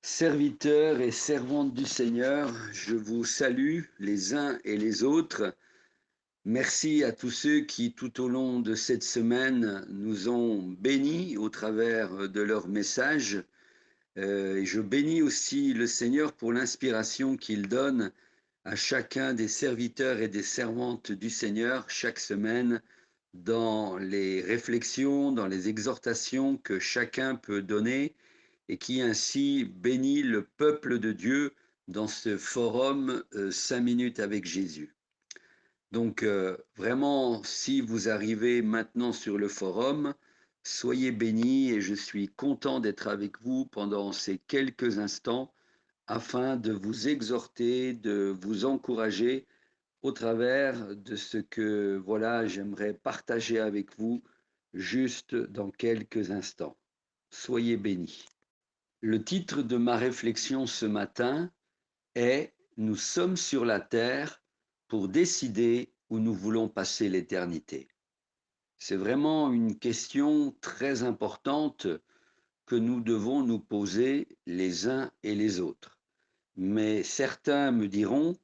Serviteurs et servantes du Seigneur, je vous salue les uns et les autres. Merci à tous ceux qui, tout au long de cette semaine, nous ont bénis au travers de leurs messages. Et je bénis aussi le Seigneur pour l'inspiration qu'il donne à chacun des serviteurs et des servantes du Seigneur chaque semaine dans les réflexions, dans les exhortations que chacun peut donner et qui ainsi bénit le peuple de Dieu dans ce forum 5 minutes avec Jésus. Donc vraiment, si vous arrivez maintenant sur le forum, soyez bénis et je suis content d'être avec vous pendant ces quelques instants afin de vous exhorter, de vous encourager au travers de ce que voilà, j'aimerais partager avec vous juste dans quelques instants. Soyez bénis. Le titre de ma réflexion ce matin est Nous sommes sur la terre pour décider où nous voulons passer l'éternité. C'est vraiment une question très importante que nous devons nous poser les uns et les autres. Mais certains me diront,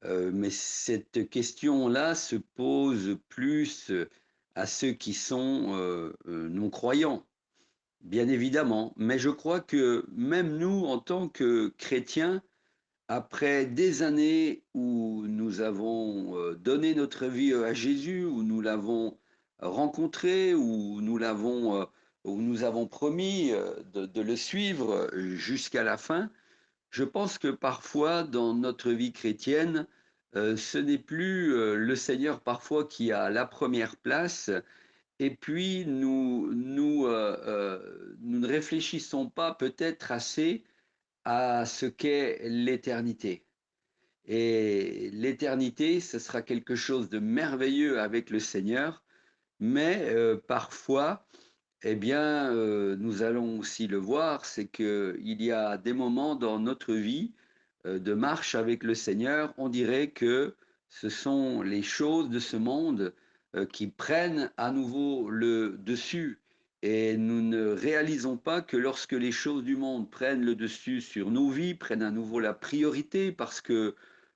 mais cette question-là se pose plus à ceux qui sont non-croyants. Bien évidemment, mais je crois que même nous, en tant que chrétiens, après des années où nous avons donné notre vie à Jésus, où nous l'avons rencontré, où nous avons promis de le suivre jusqu'à la fin, je pense que parfois dans notre vie chrétienne, ce n'est plus le Seigneur parfois qui a la première place, et puis nous ne réfléchissons pas peut-être assez à ce qu'est l'éternité. Et l'éternité, ce sera quelque chose de merveilleux avec le Seigneur, mais parfois, eh bien, nous allons aussi le voir, c'est qu'il y a des moments dans notre vie de marche avec le Seigneur, on dirait que ce sont les choses de ce monde qui prennent à nouveau le dessus. Et nous ne réalisons pas que lorsque les choses du monde prennent le dessus sur nos vies, prennent à nouveau la priorité, parce que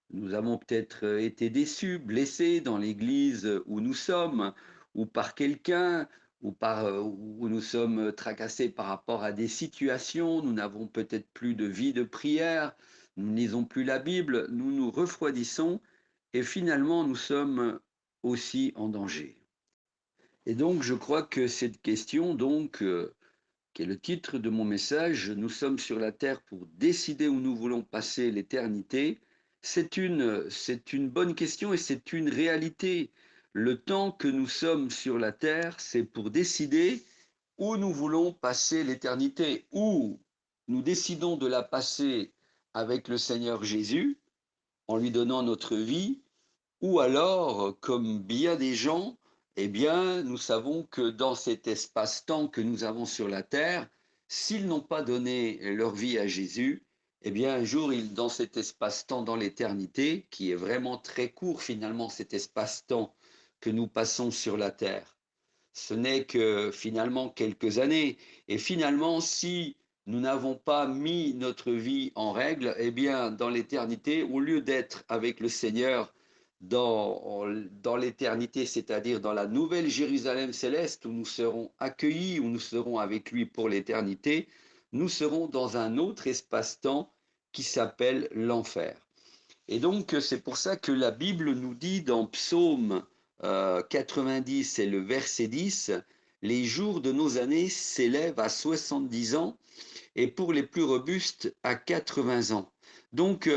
nous avons peut-être été déçus, blessés dans l'église où nous sommes, ou par quelqu'un, où nous sommes tracassés par rapport à des situations, nous n'avons peut-être plus de vie de prière, nous ne lisons plus la Bible, nous nous refroidissons et finalement nous sommes aussi en danger. Et donc je crois que cette question, qui est le titre de mon message, nous sommes sur la terre pour décider où nous voulons passer l'éternité, c'est une bonne question et c'est une réalité. Le temps que nous sommes sur la terre, c'est pour décider où nous voulons passer l'éternité, où nous décidons de la passer avec le Seigneur Jésus, en lui donnant notre vie, ou alors, comme bien des gens, eh bien, nous savons que dans cet espace-temps que nous avons sur la terre, s'ils n'ont pas donné leur vie à Jésus, eh bien, un jour, dans cet espace-temps dans l'éternité, qui est vraiment très court finalement, cet espace-temps que nous passons sur la terre, ce n'est que finalement quelques années. Et finalement, si nous n'avons pas mis notre vie en règle, eh bien, dans l'éternité, au lieu d'être avec le Seigneur dans l'éternité, c'est-à-dire dans la nouvelle Jérusalem céleste, où nous serons accueillis, où nous serons avec lui pour l'éternité, nous serons dans un autre espace-temps qui s'appelle l'enfer. Et donc, c'est pour ça que la Bible nous dit dans Psaume 90 et le verset 10, les jours de nos années s'élèvent à 70 ans et pour les plus robustes à 80 ans. Donc,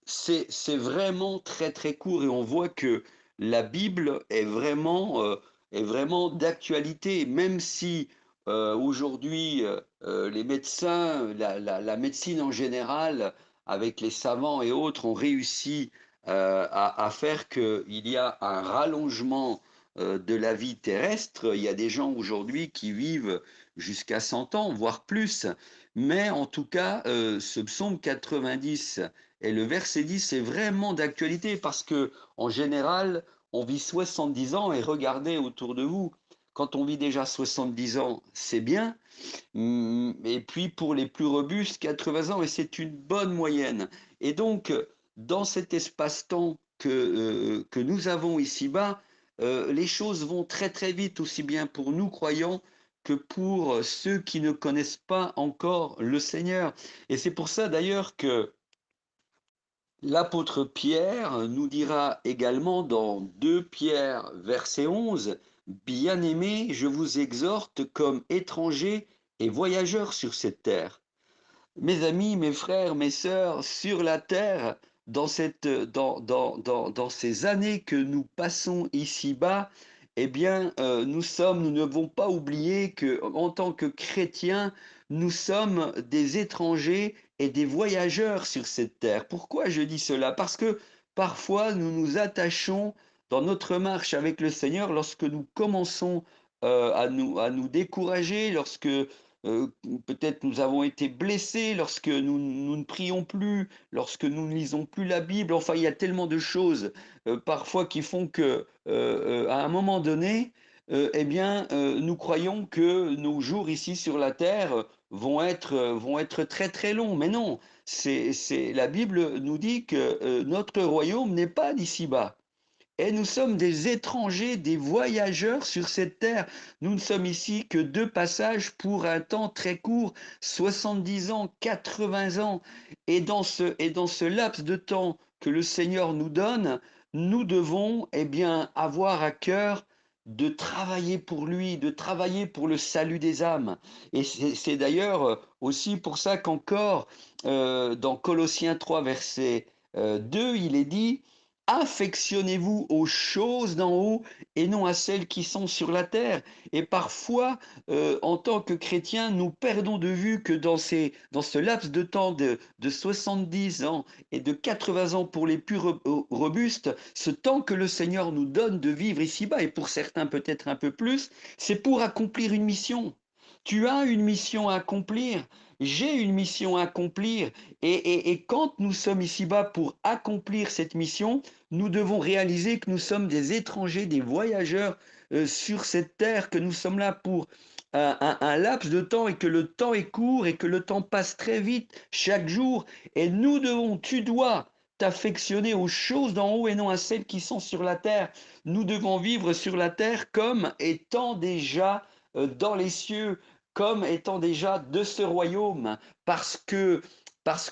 c'est vraiment très très court et on voit que la Bible est vraiment d'actualité, même si aujourd'hui les médecins, la médecine en général, avec les savants et autres, ont réussi à faire qu'il y a un rallongement de la vie terrestre. Il y a des gens aujourd'hui qui vivent jusqu'à 100 ans, voire plus. Mais en tout cas, ce psaume 90 et le verset 10 est vraiment d'actualité parce que, en général, on vit 70 ans et regardez autour de vous. quand on vit déjà 70 ans, c'est bien. Et puis pour les plus robustes, 80 ans, et c'est une bonne moyenne. Et donc, dans cet espace-temps que nous avons ici-bas, les choses vont très très vite, aussi bien pour nous croyants que pour ceux qui ne connaissent pas encore le Seigneur. Et c'est pour ça d'ailleurs que l'apôtre Pierre nous dira également dans 2 Pierre, verset 11, bien-aimés, je vous exhorte comme étrangers et voyageurs sur cette terre. Mes amis, mes frères, mes sœurs, sur la terre, dans ces années que nous passons ici-bas, eh bien, nous ne devons pas oublier que, en tant que chrétiens, nous sommes des étrangers et des voyageurs sur cette terre. Pourquoi je dis cela? Parce que parfois, nous nous attachons dans notre marche avec le Seigneur lorsque nous commençons à nous décourager, lorsque peut-être nous avons été blessés lorsque nous ne prions plus, lorsque nous ne lisons plus la Bible. Enfin, il y a tellement de choses parfois qui font que, à un moment donné, eh bien, nous croyons que nos jours ici sur la terre vont être très très longs. Mais non, la Bible nous dit que notre royaume n'est pas d'ici-bas. Et nous sommes des étrangers, des voyageurs sur cette terre. Nous ne sommes ici que de passage pour un temps très court, 70 ans, 80 ans. Et dans ce laps de temps que le Seigneur nous donne, nous devons eh bien, avoir à cœur de travailler pour lui, de travailler pour le salut des âmes. Et c'est d'ailleurs aussi pour ça qu'encore dans Colossiens 3, verset 2, il est dit, affectionnez-vous aux choses d'en haut et non à celles qui sont sur la terre. Et parfois, en tant que chrétiens, nous perdons de vue que dans ce laps de temps de 70 ans et de 80 ans pour les plus robustes, ce temps que le Seigneur nous donne de vivre ici-bas, et pour certains peut-être un peu plus, c'est pour accomplir une mission. Tu as une mission à accomplir, j'ai une mission à accomplir, et quand nous sommes ici-bas pour accomplir cette mission, nous devons réaliser que nous sommes des étrangers, des voyageurs sur cette terre, que nous sommes là pour un laps de temps et que le temps est court et que le temps passe très vite chaque jour. Et nous devons, tu dois t'affectionner aux choses d'en haut et non à celles qui sont sur la terre. Nous devons vivre sur la terre comme étant déjà dans les cieux, comme étant déjà de ce royaume, parce que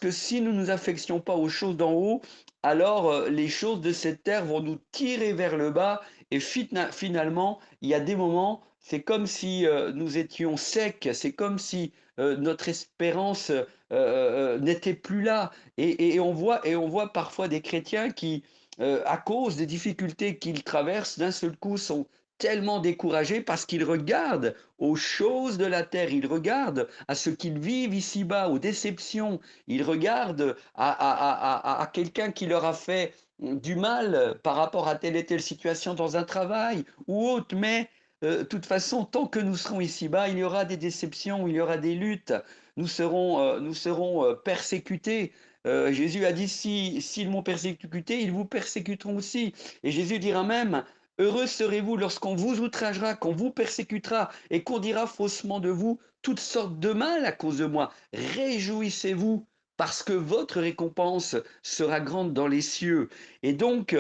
si nous ne nous affections pas aux choses d'en haut, alors les choses de cette terre vont nous tirer vers le bas, et finalement, il y a des moments, c'est comme si nous étions secs, c'est comme si notre espérance n'était plus là. Et on voit parfois des chrétiens qui, à cause des difficultés qu'ils traversent, d'un seul coup sont tellement découragés parce qu'ils regardent aux choses de la terre, ils regardent à ce qu'ils vivent ici-bas, aux déceptions, ils regardent à quelqu'un qui leur a fait du mal par rapport à telle et telle situation dans un travail ou autre, mais de toute façon, tant que nous serons ici-bas, il y aura des déceptions, il y aura des luttes, nous serons persécutés. Jésus a dit, s'ils m'ont persécuté, ils vous persécuteront aussi. Et Jésus dira même, heureux serez-vous lorsqu'on vous outragera, qu'on vous persécutera et qu'on dira faussement de vous toutes sortes de mal à cause de moi. Réjouissez-vous parce que votre récompense sera grande dans les cieux. Et donc,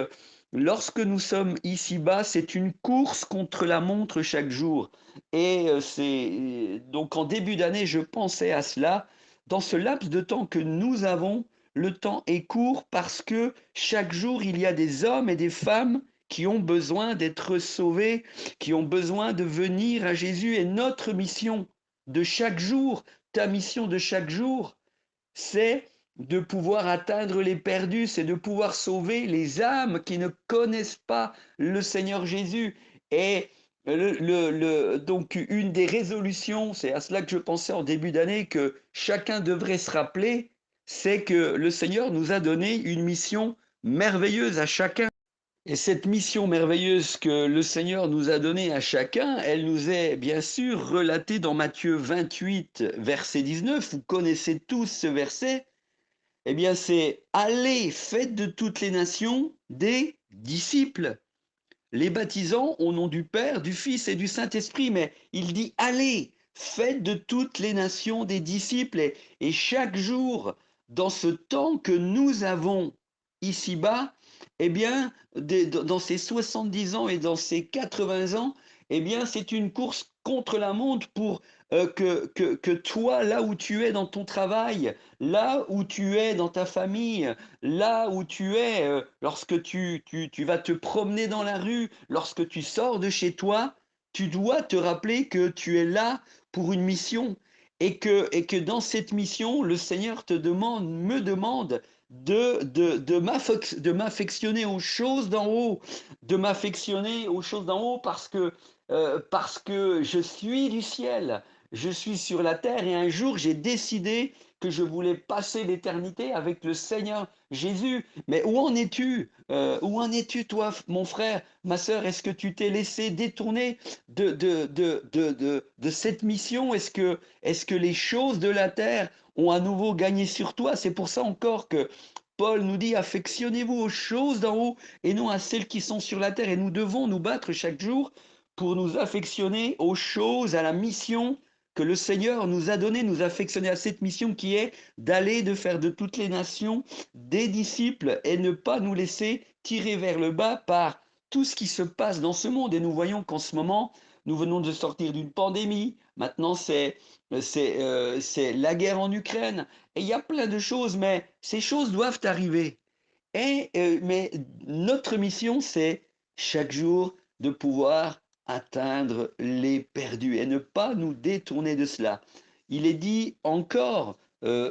lorsque nous sommes ici-bas, c'est une course contre la montre chaque jour. Et c'est donc en début d'année, je pensais à cela. Dans ce laps de temps que nous avons, le temps est court parce que chaque jour, il y a des hommes et des femmes qui ont besoin d'être sauvés, qui ont besoin de venir à Jésus. Et notre mission de chaque jour, ta mission de chaque jour, c'est de pouvoir atteindre les perdus, c'est de pouvoir sauver les âmes qui ne connaissent pas le Seigneur Jésus. Et donc une des résolutions, c'est à cela que je pensais en début d'année, que chacun devrait se rappeler, c'est que le Seigneur nous a donné une mission merveilleuse à chacun. Et cette mission merveilleuse que le Seigneur nous a donnée à chacun, elle nous est bien sûr relatée dans Matthieu 28, verset 19. Vous connaissez tous ce verset. Eh bien, c'est allez, faites de toutes les nations des disciples. les baptisant au nom du Père, du Fils et du Saint-Esprit, mais il dit allez, faites de toutes les nations des disciples et chaque jour, dans ce temps que nous avons ici-bas, eh bien, dans ces 70 ans et dans ces 80 ans, eh bien, c'est une course contre la montre pour que toi, là où tu es dans ton travail, là où tu es dans ta famille, là où tu es, lorsque tu vas te promener dans la rue, lorsque tu sors de chez toi, tu dois te rappeler que tu es là pour une mission et que dans cette mission, le Seigneur te demande, me demande de m'affectionner aux choses d'en haut, de m'affectionner aux choses d'en haut parce que je suis du ciel, je suis sur la terre et un jour j'ai décidé que je voulais passer l'éternité avec le Seigneur Jésus. Mais où en es-tu? Où en es-tu, toi, mon frère, ma sœur? Est-ce que tu t'es laissé détourner de cette mission? Est-ce que les choses de la terre ont à nouveau gagné sur toi? C'est pour ça encore que Paul nous dit, affectionnez-vous aux choses d'en haut et non à celles qui sont sur la terre. Et nous devons nous battre chaque jour pour nous affectionner aux choses, à la mission que le Seigneur nous a donnée, nous affectionner à cette mission qui est d'aller, de faire de toutes les nations des disciples et ne pas nous laisser tirer vers le bas par tout ce qui se passe dans ce monde. Et nous voyons qu'en ce moment, nous venons de sortir d'une pandémie. Maintenant, c'est la guerre en Ukraine. Et il y a plein de choses, mais ces choses doivent arriver. Mais notre mission, c'est chaque jour de pouvoir atteindre les perdus et ne pas nous détourner de cela. Il est dit encore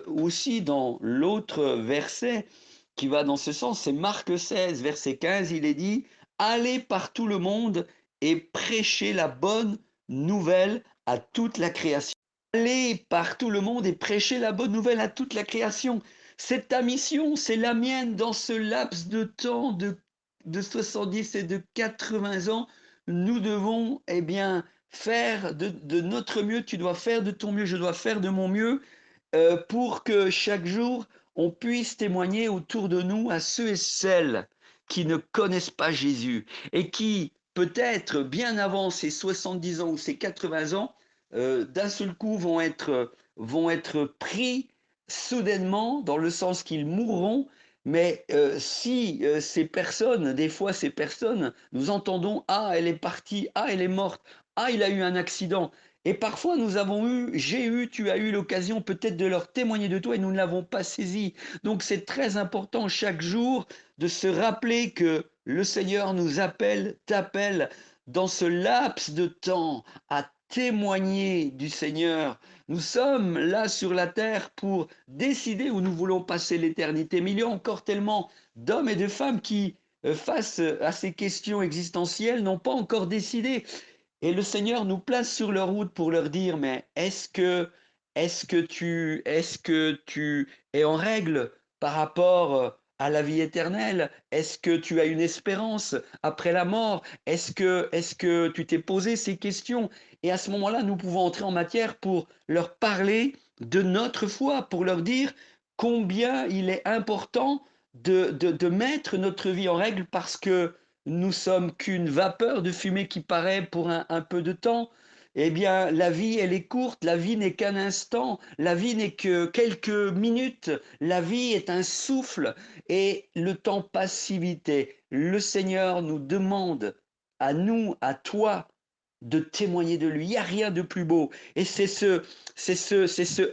aussi dans l'autre verset qui va dans ce sens, c'est Marc 16, verset 15, il est dit, allez par tout le monde et prêchez la bonne nouvelle à toute la création. Allez par tout le monde et prêchez la bonne nouvelle à toute la création. C'est ta mission, c'est la mienne dans ce laps de temps de 70 et de 80 ans. Nous devons, eh bien, faire de notre mieux. Tu dois faire de ton mieux, je dois faire de mon mieux pour que chaque jour, on puisse témoigner autour de nous à ceux et celles qui ne connaissent pas Jésus et qui, peut-être bien avant ces 70 ans ou ces 80 ans, d'un seul coup vont être pris soudainement, dans le sens qu'ils mourront, mais si ces personnes, des fois ces personnes, nous entendons, ah, elle est partie, ah, elle est morte, ah, il a eu un accident. Et parfois, j'ai eu, tu as eu l'occasion peut-être de leur témoigner de toi et nous ne l'avons pas saisi. Donc, c'est très important chaque jour de se rappeler que le Seigneur nous appelle, t'appelle dans ce laps de temps à témoigner du Seigneur. Nous sommes là sur la terre pour décider où nous voulons passer l'éternité. Mais il y a encore tellement d'hommes et de femmes qui, face à ces questions existentielles, n'ont pas encore décidé. Et le Seigneur nous place sur leur route pour leur dire, mais est-ce que tu es en règle par rapport à la vie éternelle? Est-ce que tu as une espérance après la mort? Est-ce que tu t'es posé ces questions? Et à ce moment-là, nous pouvons entrer en matière pour leur parler de notre foi, pour leur dire combien il est important de mettre notre vie en règle parce que nous sommes qu'une vapeur de fumée qui paraît pour un peu de temps. Eh bien, la vie, elle est courte, la vie n'est qu'un instant, la vie n'est que quelques minutes, la vie est un souffle et le temps passe si vite. Et le Seigneur nous demande, à nous, à toi, de témoigner de lui. Il n'y a rien de plus beau. Et c'est ce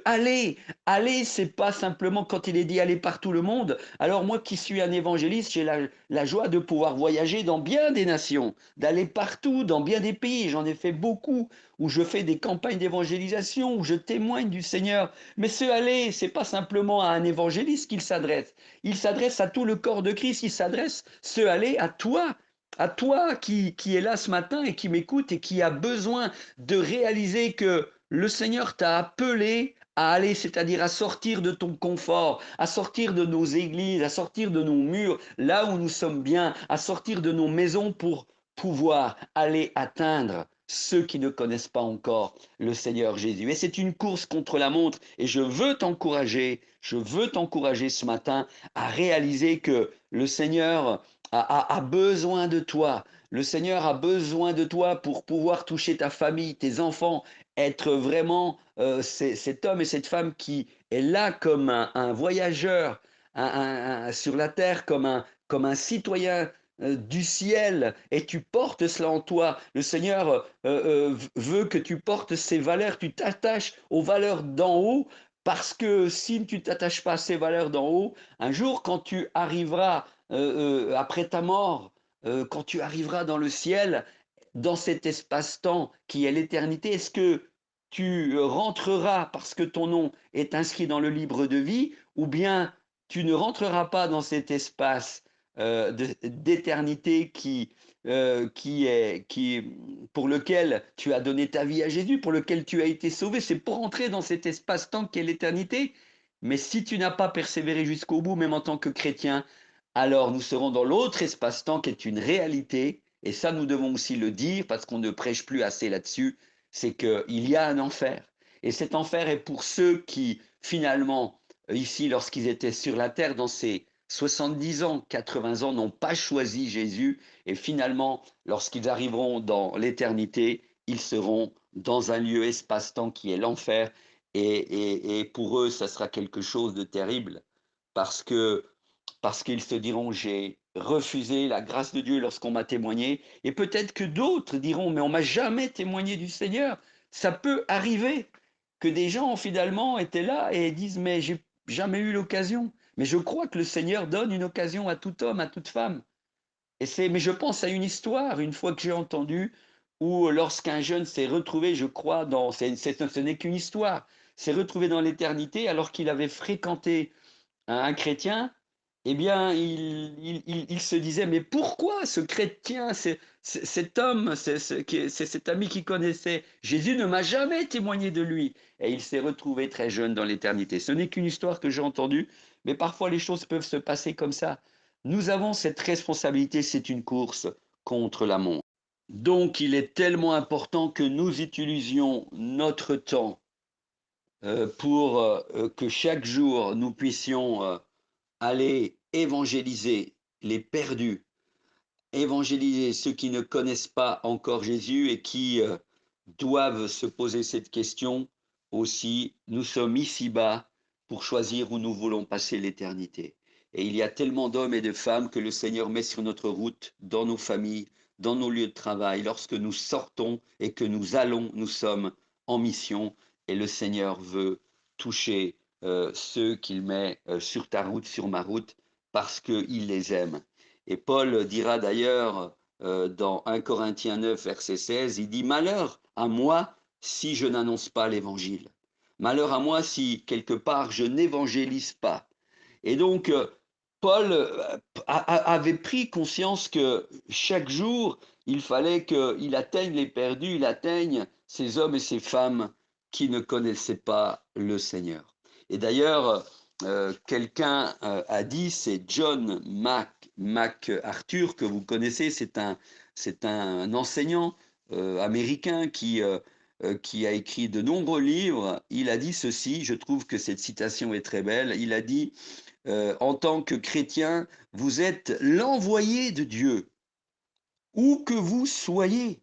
aller. Aller, c'est pas simplement quand il est dit aller par tout le monde. Alors moi qui suis un évangéliste, j'ai la joie de pouvoir voyager dans bien des nations, d'aller partout, dans bien des pays. J'en ai fait beaucoup, où je fais des campagnes d'évangélisation, où je témoigne du Seigneur. Mais ce aller, c'est pas simplement à un évangéliste qu'il s'adresse. Il s'adresse à tout le corps de Christ. Il s'adresse, ce aller, à toi qui est là ce matin et qui m'écoute et qui a besoin de réaliser que le Seigneur t'a appelé à aller, c'est-à-dire à sortir de ton confort, à sortir de nos églises, à sortir de nos murs, là où nous sommes bien, à sortir de nos maisons pour pouvoir aller atteindre ceux qui ne connaissent pas encore le Seigneur Jésus. Et c'est une course contre la montre et je veux t'encourager ce matin à réaliser que le Seigneur a besoin de toi. Le Seigneur a besoin de toi pour pouvoir toucher ta famille, tes enfants, être vraiment cet homme et cette femme qui est là comme un voyageur sur la terre, comme un citoyen du ciel, et tu portes cela en toi. Le Seigneur veut que tu portes ces valeurs, tu t'attaches aux valeurs d'en haut, parce que si tu ne t'attaches pas à ces valeurs d'en haut, un jour quand tu arriveras après ta mort, quand tu arriveras dans le ciel, dans cet espace-temps qui est l'éternité, est-ce que tu rentreras parce que ton nom est inscrit dans le livre de vie, ou bien tu ne rentreras pas dans cet espace d'éternité pour lequel tu as donné ta vie à Jésus, pour lequel tu as été sauvé. C'est pour entrer dans cet espace-temps qu'est l'éternité. Mais si tu n'as pas persévéré jusqu'au bout, même en tant que chrétien, alors nous serons dans l'autre espace-temps qui est une réalité, et ça nous devons aussi le dire parce qu'on ne prêche plus assez là-dessus, c'est qu'il y a un enfer. Et cet enfer est pour ceux qui, finalement, ici, lorsqu'ils étaient sur la terre, dans ces 70 ans, 80 ans, n'ont pas choisi Jésus, et finalement, lorsqu'ils arriveront dans l'éternité, ils seront dans un lieu espace-temps qui est l'enfer, et pour eux, ça sera quelque chose de terrible, parce que parce qu'ils se diront, j'ai refusé la grâce de Dieu lorsqu'on m'a témoigné, et peut-être que d'autres diront, mais on m'a jamais témoigné du Seigneur. Ça peut arriver que des gens finalement étaient là et disent, mais j'ai jamais eu l'occasion. Mais je crois que le Seigneur donne une occasion à tout homme, à toute femme. Mais je pense à une histoire, une fois que j'ai entendu, où lorsqu'un jeune s'est retrouvé, je crois, ce n'est qu'une histoire, s'est retrouvé dans l'éternité alors qu'il avait fréquenté un chrétien, eh bien, il se disait, mais pourquoi ce chrétien, cet homme, c'est cet ami qui connaissait Jésus ne m'a jamais témoigné de lui. Et il s'est retrouvé très jeune dans l'éternité. Ce n'est qu'une histoire que j'ai entendue, mais parfois les choses peuvent se passer comme ça. Nous avons cette responsabilité, c'est une course contre la montre. Donc, il est tellement important que nous utilisions notre temps pour que chaque jour nous puissions aller évangéliser les perdus, évangéliser ceux qui ne connaissent pas encore Jésus et qui doivent se poser cette question aussi. Nous sommes ici-bas pour choisir où nous voulons passer l'éternité. Et il y a tellement d'hommes et de femmes que le Seigneur met sur notre route, dans nos familles, dans nos lieux de travail. Lorsque nous sortons et que nous allons, nous sommes en mission et le Seigneur veut toucher ceux qu'il met sur ta route, sur ma route, parce qu'il les aime. Et Paul dira d'ailleurs dans 1 Corinthiens 9, verset 16, il dit, malheur à moi si je n'annonce pas l'évangile. Malheur à moi si quelque part je n'évangélise pas. Et donc, Paul avait pris conscience que chaque jour, il fallait qu'il atteigne les perdus, il atteigne ces hommes et ces femmes qui ne connaissaient pas le Seigneur. Et d'ailleurs, quelqu'un a dit, c'est John MacArthur, que vous connaissez, c'est un enseignant américain qui a écrit de nombreux livres. Il a dit ceci, je trouve que cette citation est très belle, il a dit, en tant que chrétien, vous êtes l'envoyé de Dieu, où que vous soyez.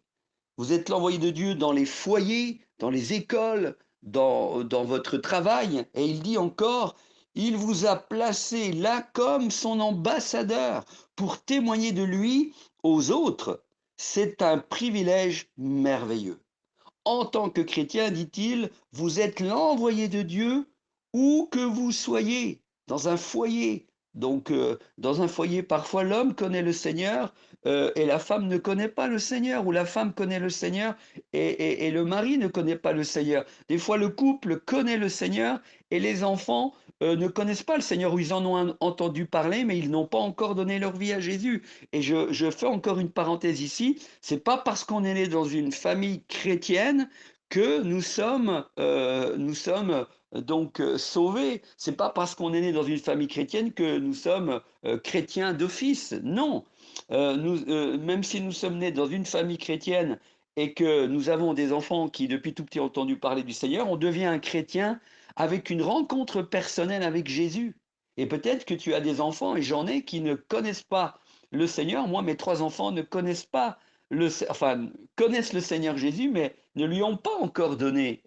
Vous êtes l'envoyé de Dieu dans les foyers, dans les écoles, dans votre travail. Et il dit encore, il vous a placé là comme son ambassadeur pour témoigner de lui aux autres. C'est un privilège merveilleux. En tant que chrétien, dit-il, vous êtes l'envoyé de Dieu où que vous soyez, dans un foyer. Donc, dans un foyer, parfois l'homme connaît le Seigneur et la femme ne connaît pas le Seigneur, ou la femme connaît le Seigneur et le mari ne connaît pas le Seigneur. Des fois, le couple connaît le Seigneur et les enfants ne connaissent pas le Seigneur, ou ils en ont entendu parler, mais ils n'ont pas encore donné leur vie à Jésus. Et je fais encore une parenthèse ici, c'est pas parce qu'on est né dans une famille chrétienne que nous sommes donc sauvés. C'est pas parce qu'on est né dans une famille chrétienne que nous sommes chrétiens d'office. Non, même si nous sommes nés dans une famille chrétienne et que nous avons des enfants qui depuis tout petit ont entendu parler du Seigneur, on devient un chrétien avec une rencontre personnelle avec Jésus. Et peut-être que tu as des enfants, et j'en ai, qui ne connaissent pas le Seigneur. Moi, mes 3 enfants ne connaissent pas enfin, connaissent le Seigneur Jésus, mais ne lui ont pas encore donné,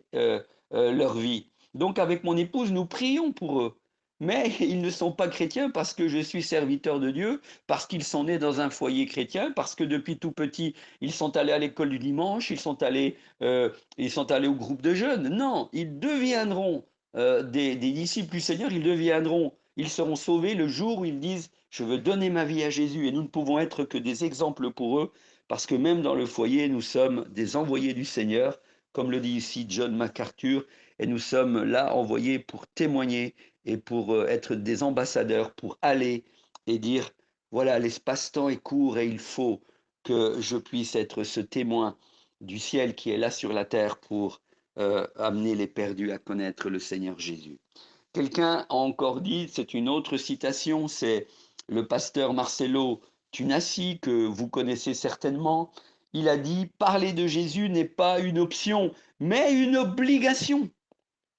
leur vie. Donc avec mon épouse, nous prions pour eux. Mais ils ne sont pas chrétiens parce que je suis serviteur de Dieu, parce qu'ils sont nés dans un foyer chrétien, parce que depuis tout petit, ils sont allés à l'école du dimanche, ils sont allés au groupe de jeunes. Non, ils deviendront des disciples du Seigneur, ils seront sauvés le jour où ils disent, je veux donner ma vie à Jésus. Et nous ne pouvons être que des exemples pour eux, parce que même dans le foyer, nous sommes des envoyés du Seigneur, comme le dit ici John MacArthur, et nous sommes là envoyés pour témoigner et pour être des ambassadeurs, pour aller et dire, voilà, l'espace-temps est court et il faut que je puisse être ce témoin du ciel qui est là sur la terre pour amener les perdus à connaître le Seigneur Jésus. Quelqu'un a encore dit, c'est une autre citation, c'est le pasteur Marcelo Tunassi, que vous connaissez certainement. Il a dit, parler de Jésus n'est pas une option, mais une obligation.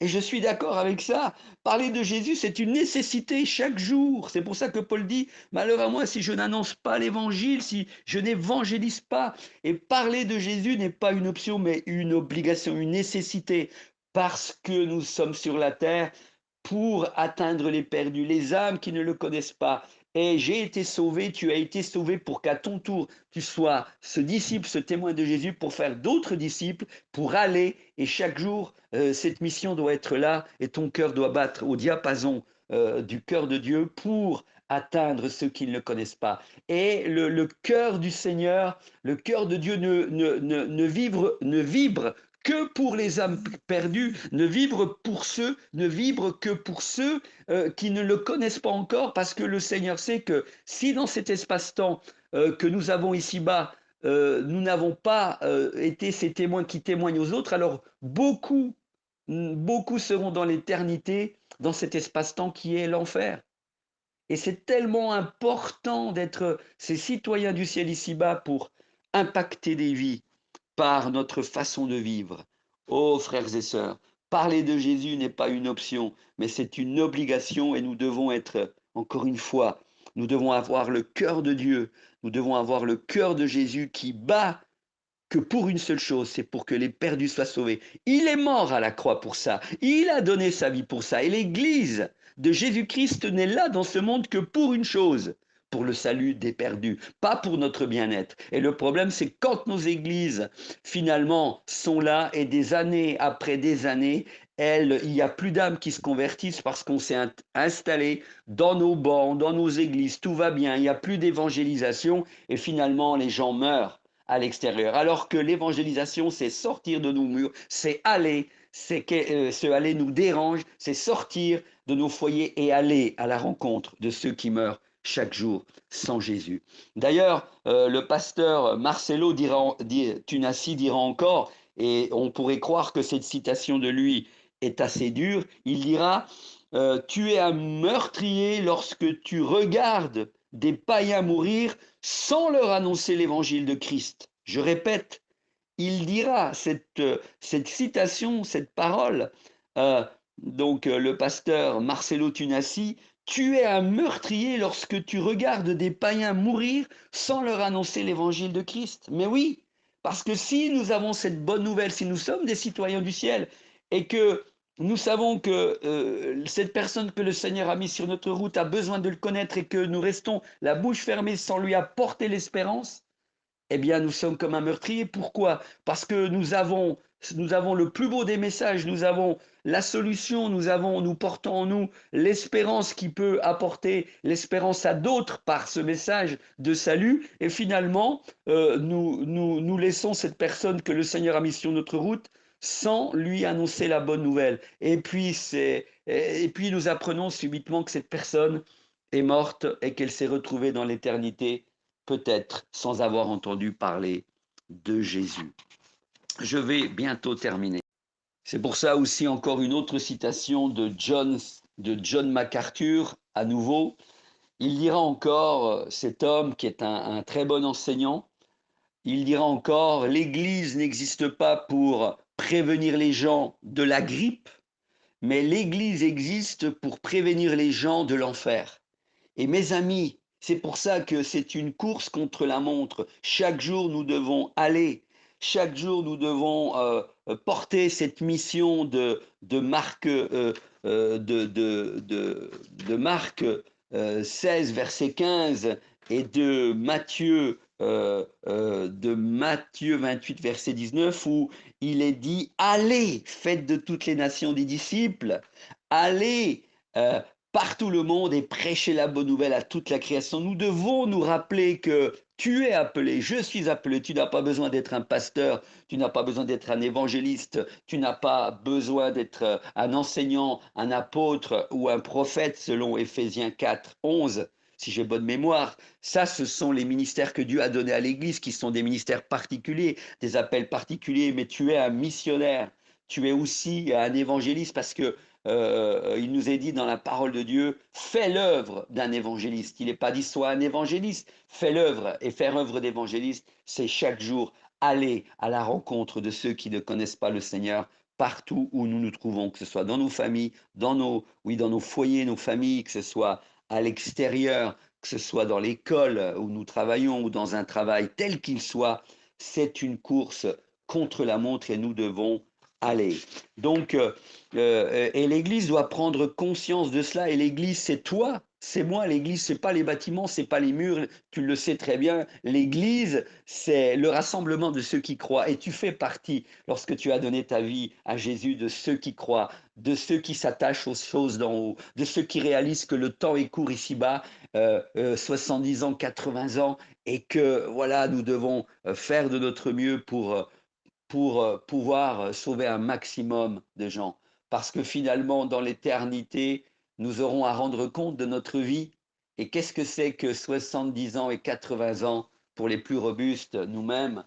Et je suis d'accord avec ça. Parler de Jésus, c'est une nécessité chaque jour. C'est pour ça que Paul dit, malheur à moi si je n'annonce pas l'évangile, si je n'évangélise pas. Et parler de Jésus n'est pas une option, mais une obligation, une nécessité. Parce que nous sommes sur la terre pour atteindre les perdus, les âmes qui ne le connaissent pas. Et j'ai été sauvé, tu as été sauvé pour qu'à ton tour, tu sois ce disciple, ce témoin de Jésus pour faire d'autres disciples, pour aller. Et chaque jour, cette mission doit être là et ton cœur doit battre au diapason du cœur de Dieu pour atteindre ceux qui ne le connaissent pas. Et le cœur du Seigneur, le cœur de Dieu ne vibre que pour les âmes perdues, ne vibre que pour ceux qui ne le connaissent pas encore, parce que le Seigneur sait que si dans cet espace-temps que nous avons ici-bas, nous n'avons pas été ces témoins qui témoignent aux autres, alors beaucoup seront dans l'éternité, dans cet espace-temps qui est l'enfer. Et c'est tellement important d'être ces citoyens du ciel ici-bas pour impacter des vies par notre façon de vivre. Oh frères et sœurs, parler de Jésus n'est pas une option, mais c'est une obligation et nous devons être, encore une fois, nous devons avoir le cœur de Dieu, nous devons avoir le cœur de Jésus qui bat que pour une seule chose, c'est pour que les perdus soient sauvés. Il est mort à la croix pour ça. Il a donné sa vie pour ça. Et l'Église de Jésus-Christ n'est là dans ce monde que pour une chose, pour le salut des perdus, pas pour notre bien-être. Et le problème, c'est quand nos églises, finalement, sont là et des années après des années, il n'y a plus d'âmes qui se convertissent parce qu'on s'est installé dans nos bancs, dans nos églises, tout va bien, il n'y a plus d'évangélisation et finalement les gens meurent à l'extérieur. Alors que l'évangélisation, c'est sortir de nos murs, c'est aller, ce aller nous dérange, c'est sortir de nos foyers et aller à la rencontre de ceux qui meurent chaque jour sans Jésus. D'ailleurs, le pasteur Marcelo Tunassi dira encore, et on pourrait croire que cette citation de lui est assez dure, il dira tu es un meurtrier lorsque tu regardes des païens mourir sans leur annoncer l'évangile de Christ. Je répète, il dira cette citation, cette parole, le pasteur Marcelo Tunassi, tu es un meurtrier lorsque tu regardes des païens mourir sans leur annoncer l'évangile de Christ. Mais oui, parce que si nous avons cette bonne nouvelle, si nous sommes des citoyens du ciel et que nous savons que cette personne que le Seigneur a mis sur notre route a besoin de le connaître et que nous restons la bouche fermée sans lui apporter l'espérance, eh bien, nous sommes comme un meurtrier. Pourquoi? Parce que nous avons le plus beau des messages, nous avons la solution, nous portons en nous l'espérance qui peut apporter l'espérance à d'autres par ce message de salut. Et finalement, nous laissons cette personne que le Seigneur a mise sur notre route sans lui annoncer la bonne nouvelle. Et puis nous apprenons subitement que cette personne est morte et qu'elle s'est retrouvée dans l'éternité, peut-être sans avoir entendu parler de Jésus. Je vais bientôt terminer. C'est pour ça aussi encore une autre citation de John MacArthur, à nouveau. Il dira encore, cet homme qui est un très bon enseignant, il dira encore, l'Église n'existe pas pour prévenir les gens de la grippe, mais l'Église existe pour prévenir les gens de l'enfer. Et mes amis, C'est pour ça que c'est une course contre la montre. Chaque jour, nous devons aller. Chaque jour, nous devons porter cette mission de Marc, de Marc 16, verset 15 et de Matthieu 28, verset 19, où il est dit, allez, faites de toutes les nations des disciples, allez partout le monde et prêchez la bonne nouvelle à toute la création. Nous devons nous rappeler que tu es appelé, je suis appelé, tu n'as pas besoin d'être un pasteur, tu n'as pas besoin d'être un évangéliste, tu n'as pas besoin d'être un enseignant, un apôtre ou un prophète selon Éphésiens 4, 11, si j'ai bonne mémoire. Ça, ce sont les ministères que Dieu a donnés à l'Église, qui sont des ministères particuliers, des appels particuliers, mais tu es un missionnaire, tu es aussi un évangéliste parce que il nous est dit dans la parole de Dieu, fais l'œuvre d'un évangéliste. Il n'est pas dit sois un évangéliste, fais l'œuvre. Et faire œuvre d'évangéliste, c'est chaque jour aller à la rencontre de ceux qui ne connaissent pas le Seigneur partout où nous nous trouvons, que ce soit dans nos familles, dans nos foyers, nos familles, que ce soit à l'extérieur, que ce soit dans l'école où nous travaillons ou dans un travail tel qu'il soit. C'est une course contre la montre et nous devons aller. Donc, et l'Église doit prendre conscience de cela. Et l'Église, c'est toi, c'est moi. L'Église, c'est pas les bâtiments, c'est pas les murs. Tu le sais très bien. L'Église, c'est le rassemblement de ceux qui croient. Et tu fais partie, lorsque tu as donné ta vie à Jésus, de ceux qui croient, de ceux qui s'attachent aux choses d'en haut, de ceux qui réalisent que le temps est court ici-bas, 70 ans, 80 ans, et que voilà, nous devons faire de notre mieux pour pouvoir sauver un maximum de gens. Parce que finalement, dans l'éternité, nous aurons à rendre compte de notre vie. Et qu'est-ce que c'est que 70 ans et 80 ans pour les plus robustes, nous-mêmes,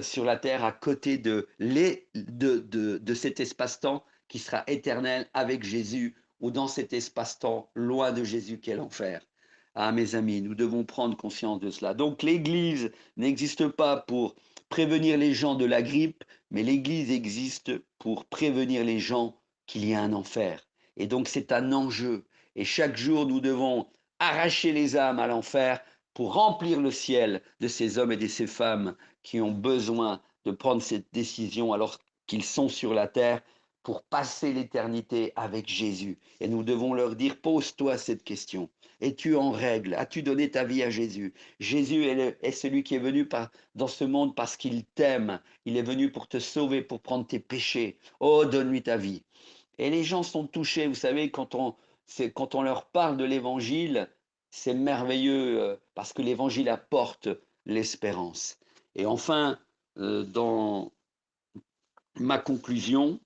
sur la terre, à côté de cet espace-temps qui sera éternel avec Jésus, ou dans cet espace-temps loin de Jésus qu'est l'enfer. Ah, mes amis, nous devons prendre conscience de cela. Donc l'Église n'existe pas pour prévenir les gens de la grippe, mais l'Église existe pour prévenir les gens qu'il y a un enfer. Et donc c'est un enjeu. Et chaque jour, nous devons arracher les âmes à l'enfer pour remplir le ciel de ces hommes et de ces femmes qui ont besoin de prendre cette décision alors qu'ils sont sur la terre pour passer l'éternité avec Jésus. Et nous devons leur dire, pose-toi cette question. Es-tu en règle? As-tu donné ta vie à Jésus? Jésus est celui qui est venu dans ce monde parce qu'il t'aime. Il est venu pour te sauver, pour prendre tes péchés. Oh, donne-lui ta vie. Et les gens sont touchés. Vous savez, quand on leur parle de l'évangile, c'est merveilleux parce que l'évangile apporte l'espérance. Et enfin, dans ma conclusion,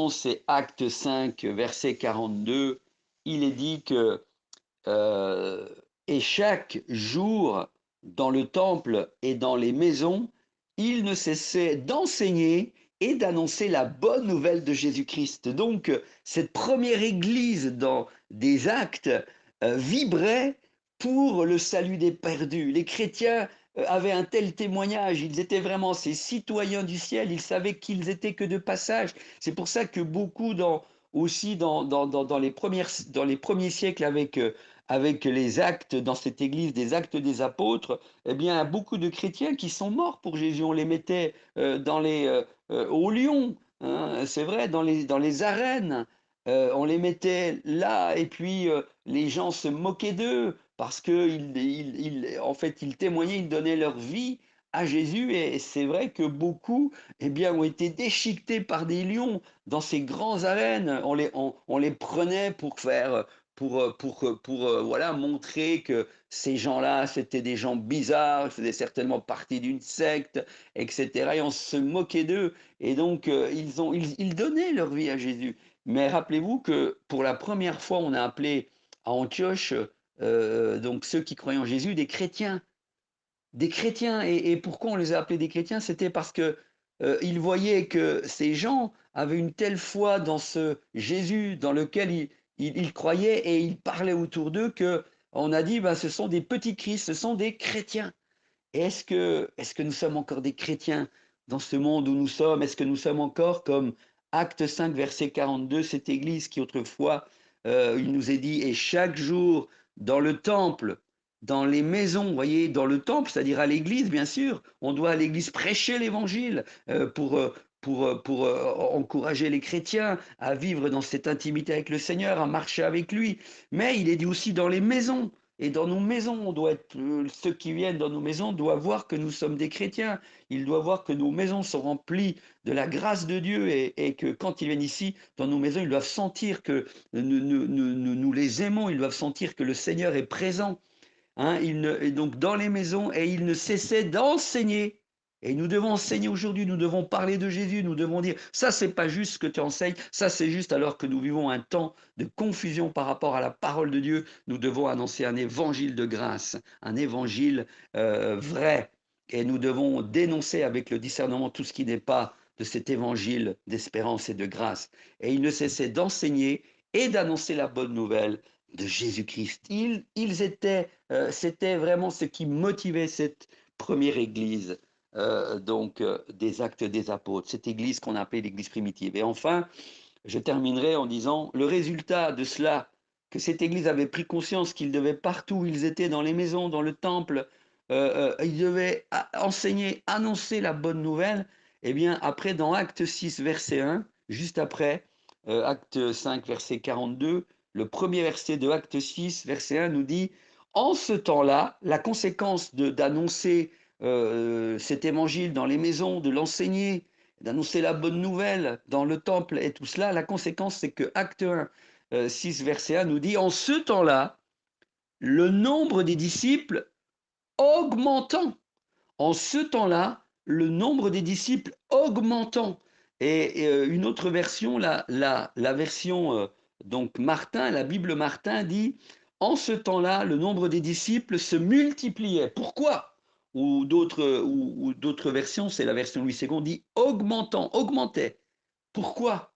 c'est Acte 5, verset 42. Il est dit que euh, et chaque jour, dans le temple et dans les maisons, il ne cessait d'enseigner et d'annoncer la bonne nouvelle de Jésus-Christ. Donc, cette première église dans des actes vibrait pour le salut des perdus. Les chrétiens avaient un tel témoignage, ils étaient vraiment ces citoyens du ciel, ils savaient qu'ils étaient que de passage. C'est pour ça que beaucoup aussi dans dans les premiers siècles avec les actes dans cette église, des actes des apôtres, eh bien, beaucoup de chrétiens qui sont morts pour Jésus. On les mettait au lion, hein, c'est vrai, dans les arènes. On les mettait là, et puis les gens se moquaient d'eux parce en fait, ils témoignaient, ils donnaient leur vie à Jésus. Et c'est vrai que beaucoup, eh bien, ont été déchiquetés par des lions dans ces grandes arènes. On les prenait pour faire voilà, montrer que ces gens-là, c'était des gens bizarres, ils faisaient certainement partie d'une secte, etc. Et on se moquait d'eux. Et donc, ils donnaient leur vie à Jésus. Mais rappelez-vous que pour la première fois, on a appelé à Antioche, donc ceux qui croyaient en Jésus, des chrétiens. Des chrétiens. Et pourquoi on les a appelés des chrétiens? C'était parce que ils voyaient que ces gens avaient une telle foi dans ce Jésus dans lequel ils croyaient et ils parlaient autour d'eux que on a dit, ben, ce sont des petits Christ, ce sont des chrétiens. Et est-ce que nous sommes encore des chrétiens dans ce monde où nous sommes? Est-ce que nous sommes encore comme Acte 5, verset 42, cette église qui autrefois, il nous est dit, et chaque jour dans le temple, dans les maisons, vous voyez, dans le temple, c'est-à-dire à l'église, bien sûr. On doit à l'église prêcher l'évangile pour encourager les chrétiens à vivre dans cette intimité avec le Seigneur, à marcher avec lui. Mais il est dit aussi dans les maisons. Et dans nos maisons, on doit être, ceux qui viennent dans nos maisons doivent voir que nous sommes des chrétiens. Ils doivent voir que nos maisons sont remplies de la grâce de Dieu et que quand ils viennent ici, dans nos maisons, ils doivent sentir que nous les aimons, ils doivent sentir que le Seigneur est présent. Hein, et donc dans les maisons, et il ne cessait d'enseigner. Et nous devons enseigner aujourd'hui, nous devons parler de Jésus, nous devons dire, ça c'est pas juste ce que tu enseignes, ça c'est juste alors que nous vivons un temps de confusion par rapport à la parole de Dieu, nous devons annoncer un évangile de grâce, un évangile vrai. Et nous devons dénoncer avec le discernement tout ce qui n'est pas de cet évangile d'espérance et de grâce. Et il ne cessait d'enseigner et d'annoncer la bonne nouvelle de Jésus-Christ. Ils étaient, c'était vraiment ce qui motivait cette première église, des actes des apôtres, cette église qu'on appelait l'église primitive. Et enfin, je terminerai en disant le résultat de cela, que cette église avait pris conscience qu'ils devaient partout où ils étaient, dans les maisons, dans le temple, ils devaient enseigner, annoncer la bonne nouvelle. Eh bien, après, dans Acte 6, verset 1, juste après, Acte 5, verset 42, le premier verset de Acte 6, verset 1 nous dit, en ce temps-là, la conséquence d'annoncer cet évangile dans les maisons, de l'enseigner, d'annoncer la bonne nouvelle dans le temple et tout cela, la conséquence, c'est que Acte 1, 6, verset 1 nous dit, en ce temps-là, le nombre des disciples augmentant. En ce temps-là, le nombre des disciples augmentant. Et une autre version, la version donc Martin, la Bible Martin dit, en ce temps-là, le nombre des disciples se multipliait. Pourquoi? Ou d'autres versions, c'est la version Louis II, dit augmentant, augmentait. Pourquoi?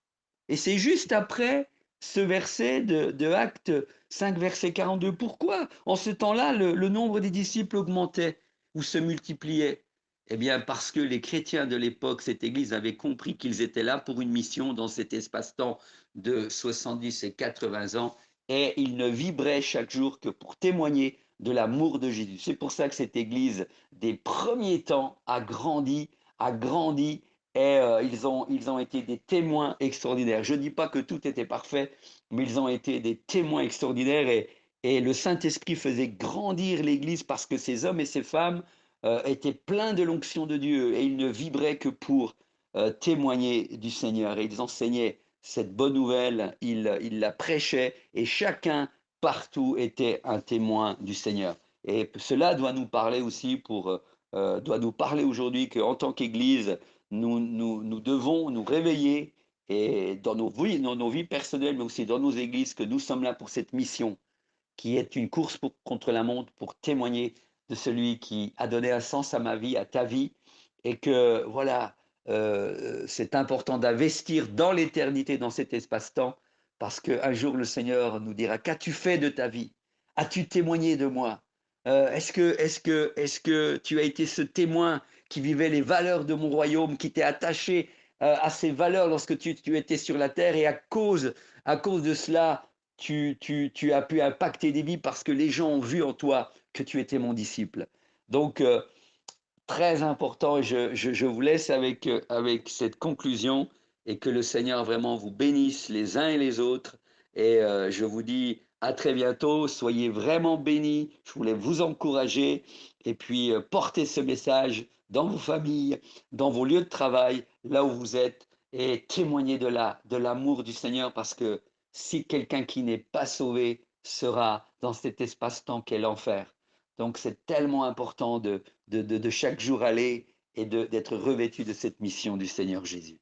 Et c'est juste après ce verset de Acte 5, verset 42. Pourquoi? En ce temps-là, le nombre des disciples augmentait ou se multipliait. Eh bien, parce que les chrétiens de l'époque, cette église, avaient compris qu'ils étaient là pour une mission dans cet espace-temps de 70 et 80 ans, et ils ne vibraient chaque jour que pour témoigner de l'amour de Jésus. C'est pour ça que cette église des premiers temps a grandi, et ils ont été des témoins extraordinaires. Je ne dis pas que tout était parfait, mais ils ont été des témoins extraordinaires, et le Saint-Esprit faisait grandir l'Église parce que ces hommes et ces femmes étaient pleins de l'onction de Dieu, et ils ne vibraient que pour témoigner du Seigneur. Et ils enseignaient cette bonne nouvelle, ils la prêchaient, et chacun partout était un témoin du Seigneur. Et cela doit nous parler aussi doit nous parler aujourd'hui qu'en tant qu'Église, nous devons nous réveiller, et dans nos vies personnelles, mais aussi dans nos églises, que nous sommes là pour cette mission qui est une course contre la montre, pour témoigner de celui qui a donné un sens à ma vie, à ta vie, et que voilà, c'est important d'investir dans l'éternité, dans cet espace-temps, parce qu'un jour le Seigneur nous dira, qu'as-tu fait de ta vie? As-tu témoigné de moi? Est-ce que tu as été ce témoin qui vivait les valeurs de mon royaume, qui t'est attaché à ces valeurs lorsque tu étais sur la terre, et à cause de cela, tu as pu impacter des vies parce que les gens ont vu en toi que tu étais mon disciple. Donc, très important, je vous laisse avec cette conclusion, et que le Seigneur vraiment vous bénisse les uns et les autres. Et je vous dis à très bientôt, soyez vraiment bénis, je voulais vous encourager, et puis portez ce message dans vos familles, dans vos lieux de travail, là où vous êtes, et témoignez de l'amour du Seigneur, parce que si quelqu'un qui n'est pas sauvé sera dans cet espace-temps qu'est l'enfer. Donc c'est tellement important de chaque jour aller et d'être revêtu de cette mission du Seigneur Jésus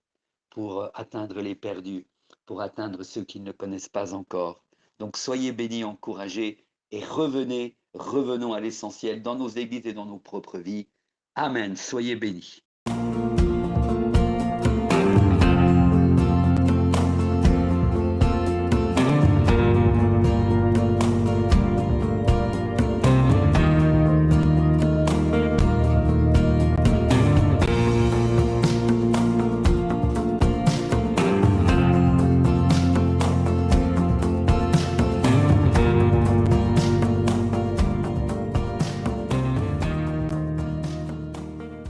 pour atteindre les perdus, pour atteindre ceux qui ne connaissent pas encore. Donc soyez bénis, encouragés, et revenons à l'essentiel dans nos églises et dans nos propres vies. Amen. Soyez bénis.